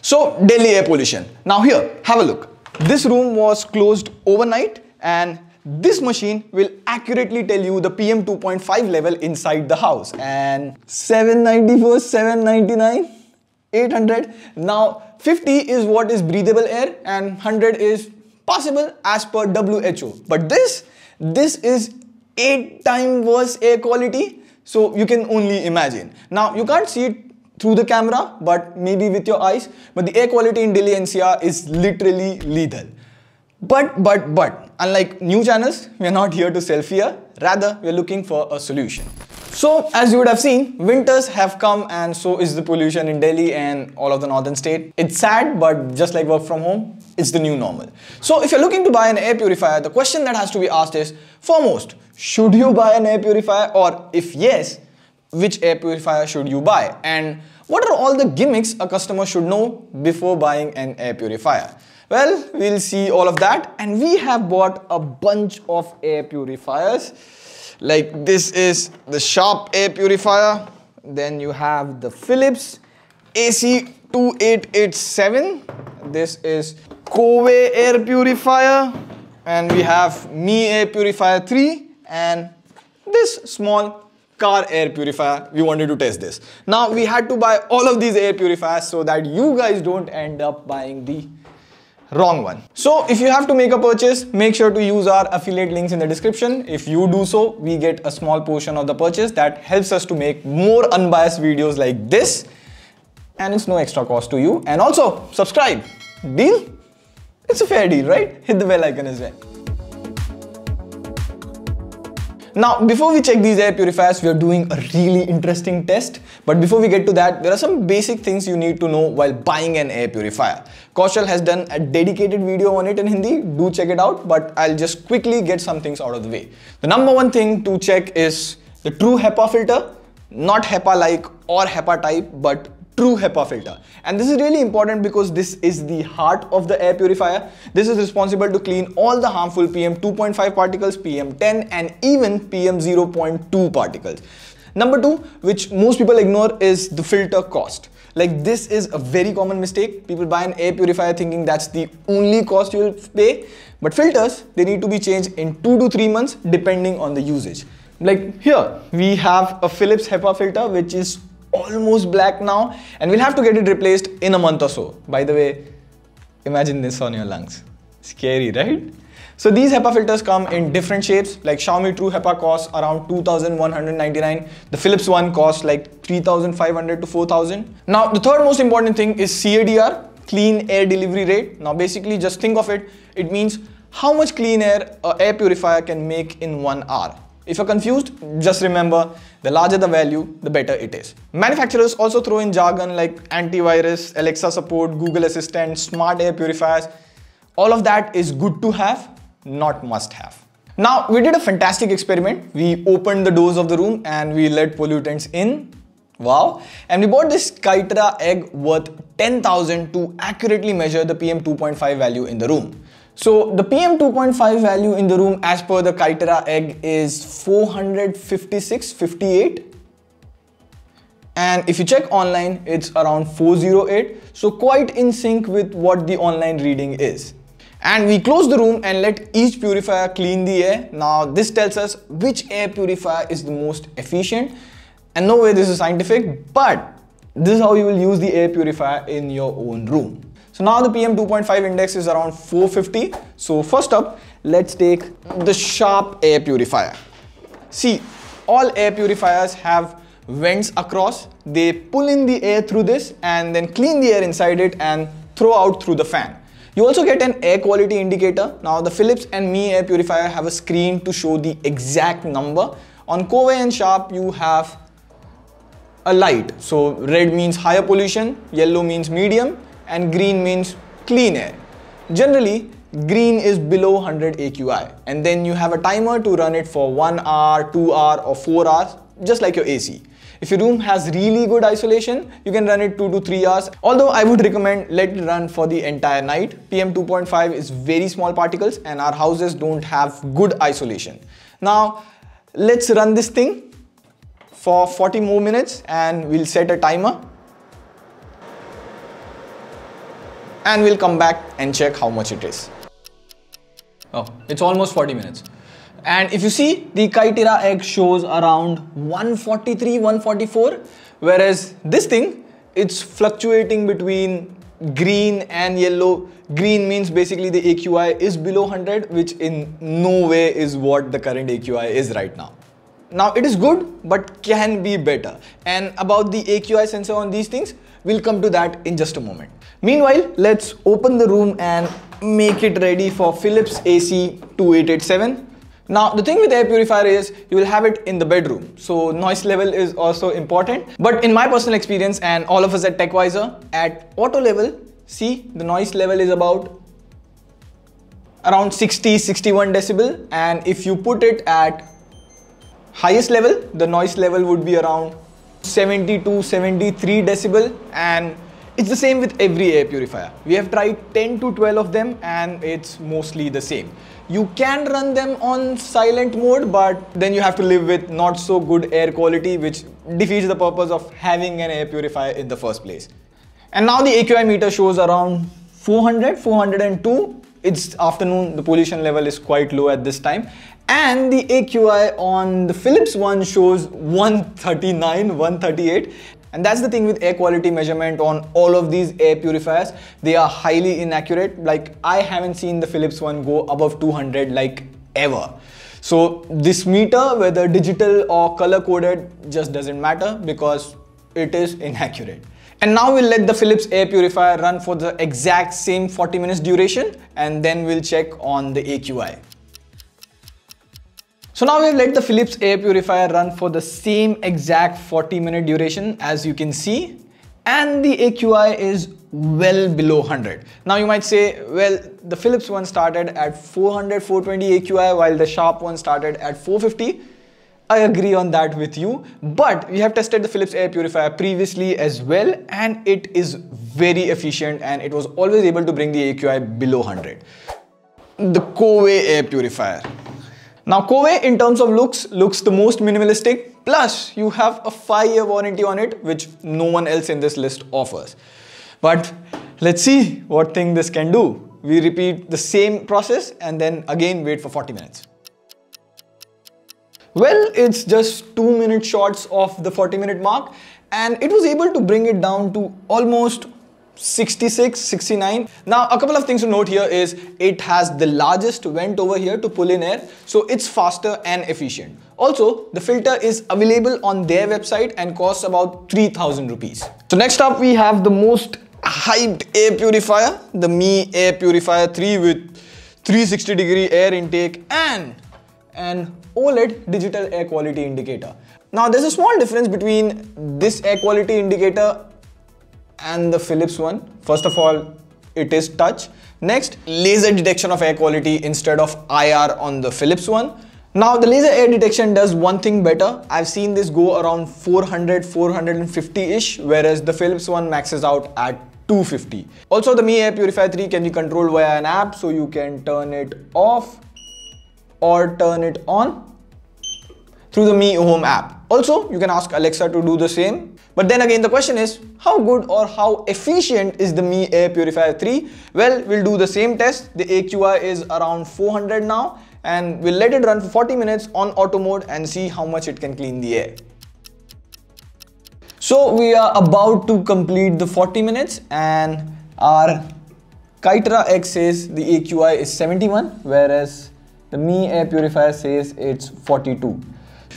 So Delhi air pollution. Now here, have a look. This room was closed overnight and this machine will accurately tell you the PM 2.5 level inside the house. And 794, 799, 800. Now 50 is what is breathable air and 100 is possible as per WHO. But this is 8 times worse air quality. So you can only imagine. Now you can't see it through the camera, but maybe with your eyes. But the air quality in Delhi NCR is literally lethal. But, unlike new channels, we are not here to sell fear. Rather, we are looking for a solution. So, as you would have seen, winters have come and so is the pollution in Delhi and all of the northern state. It's sad, but just like work from home, it's the new normal. So, if you're looking to buy an air purifier, the question that has to be asked is, foremost, should you buy an air purifier? Or if yes, which air purifier should you buy? And what are all the gimmicks a customer should know before buying an air purifier? Well, we'll see all of that, and we have bought a bunch of air purifiers. Like this is the Sharp air purifier, then you have the Philips AC2887, this is Coway Air Purifier, and we have Mi Air Purifier 3, and this small Car Air Purifier. We wanted to test this. Now we had to buy all of these air purifiers so that you guys don't end up buying the wrong one. So if you have to make a purchase, make sure to use our affiliate links in the description. If you do so, we get a small portion of the purchase that helps us to make more unbiased videos like this, and it's no extra cost to you. And also subscribe. Deal? It's a fair deal, right? Hit the bell icon as well. Now, before we check these air purifiers, we are doing a really interesting test. But before we get to that, there are some basic things you need to know while buying an air purifier. Kaushal has done a dedicated video on it in Hindi. Do check it out, but I'll just quickly get some things out of the way. The number one thing to check is the true HEPA filter, not HEPA-like or HEPA type, but true HEPA filter. And this is really important because this is the heart of the air purifier. This is responsible to clean all the harmful PM 2.5 particles, PM 10 and even PM 0.2 particles. Number two, which most people ignore, is the filter cost. Like this is a very common mistake. People buy an air purifier thinking that's the only cost you will pay. But filters, they need to be changed in 2 to 3 months depending on the usage. Like here, we have a Philips HEPA filter which is almost black now, and we'll have to get it replaced in a month or so. By the way, imagine this on your lungs. Scary, right? So these HEPA filters come in different shapes. Like Xiaomi True HEPA costs around 2,199. The Philips one costs like 3,500 to 4,000. Now the third most important thing is CADR, clean air delivery rate. Now basically just think of it. It means how much clean air an air purifier can make in 1 hour. If you're confused, just remember, the larger the value, the better it is. Manufacturers also throw in jargon like antivirus, Alexa support, Google Assistant, smart air purifiers. All of that is good to have, not must have. Now, we did a fantastic experiment. We opened the doors of the room and we let pollutants in. Wow. And we bought this Kytra egg worth 10,000 to accurately measure the PM 2.5 value in the room. So the PM 2.5 value in the room as per the Kytra egg is 456.58, and if you check online it's around 408, so quite in sync with what the online reading is. And we closed the room and let each purifier clean the air. Now this tells us which air purifier is the most efficient, and no way this is scientific, but this is how you will use the air purifier in your own room. So now the PM 2.5 index is around 450. So first up, let's take the Sharp air purifier. See, all air purifiers have vents across. They pull in the air through this and then clean the air inside it and throw out through the fan. You also get an air quality indicator. Now the Philips and Mi air purifier have a screen to show the exact number. On Coway and Sharp, you have a light. So red means higher pollution, yellow means medium, and green means clean air. Generally, green is below 100 AQI, and then you have a timer to run it for 1 hour, 2 hours or 4 hours, just like your AC. If your room has really good isolation, you can run it 2 to 3 hours. Although I would recommend let it run for the entire night. PM 2.5 is very small particles and our houses don't have good isolation. Now, let's run this thing for 40 more minutes and we'll set a timer. and we'll come back and check how much it is. Oh, it's almost 40 minutes. And if you see, the Kytera X shows around 143, 144, whereas this thing, it's fluctuating between green and yellow. Green means basically the AQI is below 100, which in no way is what the current AQI is right now. Now it is good, but can be better. And about the AQI sensor on these things, we'll come to that in just a moment. Meanwhile, let's open the room and make it ready for Philips AC 2887. Now the thing with air purifier is you will have it in the bedroom, so noise level is also important. But in my personal experience and all of us at TechVisor, at auto level, see the noise level is about around 60-61 decibel, and if you put it at highest level, the noise level would be around 70-73 decibel, and it's the same with every air purifier. We have tried 10 to 12 of them and it's mostly the same. You can run them on silent mode, but then you have to live with not so good air quality, which defeats the purpose of having an air purifier in the first place. And now the AQI meter shows around 400, 402. It's afternoon, the pollution level is quite low at this time. And the AQI on the Philips one shows 139, 138. And that's the thing with air quality measurement on all of these air purifiers. They are highly inaccurate. Like, I haven't seen the Philips one go above 200 like ever. So this meter, whether digital or color coded, just doesn't matter because it is inaccurate. And now we'll let the Philips air purifier run for the exact same 40 minutes duration, and then we'll check on the AQI. So now we've let the Philips air purifier run for the same exact 40-minute duration, as you can see, and the AQI is well below 100. Now you might say, well, the Philips one started at 400, 420 AQI while the Sharp one started at 450. I agree on that with you, but we have tested the Philips air purifier previously as well, and it is very efficient and it was always able to bring the AQI below 100. The Coway air purifier. Now Coway in terms of looks the most minimalistic, plus you have a 5-year warranty on it, which no one else in this list offers. But let's see what thing this can do. We repeat the same process and then again wait for 40 minutes. Well, it's just 2-minute shots of the 40-minute mark, and it was able to bring it down to almost 66, 69. Now a couple of things to note here is it has the largest vent over here to pull in air, so it's faster and efficient. Also, the filter is available on their website and costs about 3,000 rupees. So next up we have the most hyped air purifier, the Mi Air Purifier 3 with 360-degree air intake and an OLED digital air quality indicator. Now there's a small difference between this air quality indicator and the Philips one. First of all, it is touch. Next, laser detection of air quality instead of IR on the Philips one. Now the laser air detection does one thing better. I've seen this go around 400, 450-ish, whereas the Philips one maxes out at 250. Also, the Mi Air Purifier 3 can be controlled via an app, so you can turn it off or turn it on through the Mi Home app. Also, you can ask Alexa to do the same. But then again, the question is, how good or how efficient is the Mi Air Purifier 3? Well, we'll do the same test. The AQI is around 400 now, and we'll let it run for 40 minutes on auto mode and see how much it can clean the air. So we are about to complete the 40 minutes and our Kytera X says the AQI is 71, whereas the Mi Air Purifier says it's 42.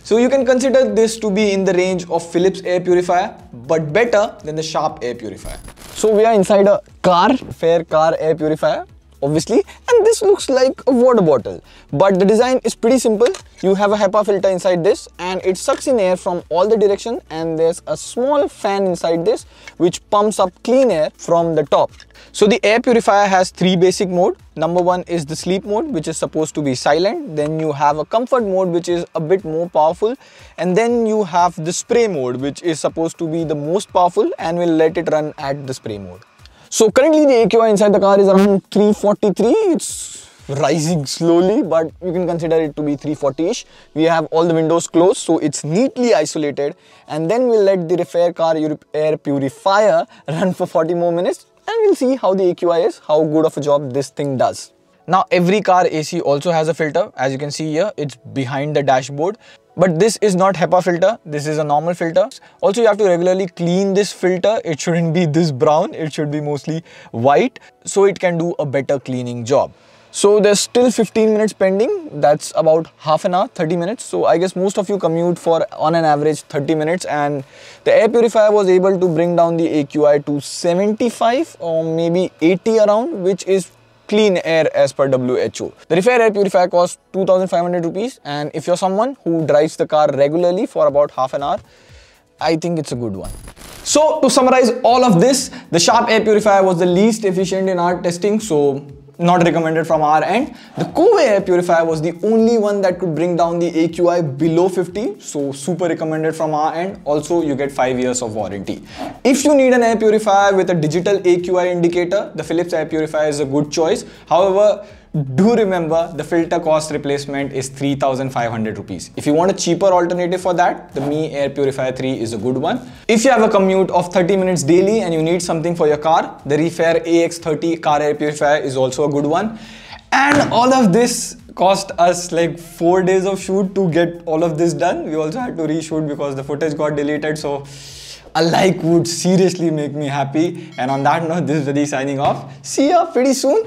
So you can consider this to be in the range of Philips air purifier, but better than the Sharp air purifier. So we are inside a Reffair Car Air Purifier, obviously, and this looks like a water bottle. But the design is pretty simple. You have a HEPA filter inside this and it sucks in air from all the directions, and there's a small fan inside this which pumps up clean air from the top. So the air purifier has 3 basic modes. Number 1 is the sleep mode, which is supposed to be silent. Then you have a comfort mode, which is a bit more powerful. And then you have the spray mode, which is supposed to be the most powerful, and we'll let it run at the spray mode. So currently the AQI inside the car is around 343. It's rising slowly, but you can consider it to be 340-ish. We have all the windows closed, so it's neatly isolated. And then we'll let the Reffair Car Air Purifier run for 40 more minutes and we'll see how the AQI is, how good of a job this thing does. Now every car AC also has a filter. As you can see here, it's behind the dashboard. But this is not HEPA filter, this is a normal filter. Also you have to regularly clean this filter. It shouldn't be this brown, it should be mostly white, so it can do a better cleaning job. So there's still 15 minutes pending, that's about half an hour, 30 minutes. So I guess most of you commute for on an average 30 minutes, and the air purifier was able to bring down the AQI to 75 or maybe 80 around, which is clean air as per WHO. The Reffair Air Purifier costs 2,500 rupees, and if you're someone who drives the car regularly for about half an hour, I think it's a good one. So to summarize all of this, the Sharp Air Purifier was the least efficient in our testing, so not recommended from our end. The Coway Air Purifier was the only one that could bring down the AQI below 50, so super recommended from our end. Also, you get 5 years of warranty. If you need an air purifier with a digital AQI indicator, the Philips Air Purifier is a good choice. However, do remember the filter cost replacement is 3,500 rupees. If you want a cheaper alternative for that, the Mi Air Purifier 3 is a good one. If you have a commute of 30 minutes daily and you need something for your car, the Reffair AX30 Car Air Purifier is also a good one. And all of this cost us like 4 days of shoot to get all of this done. We also had to reshoot because the footage got deleted, so a like would seriously make me happy. And on that note, this is Vidhi signing off. See ya pretty soon.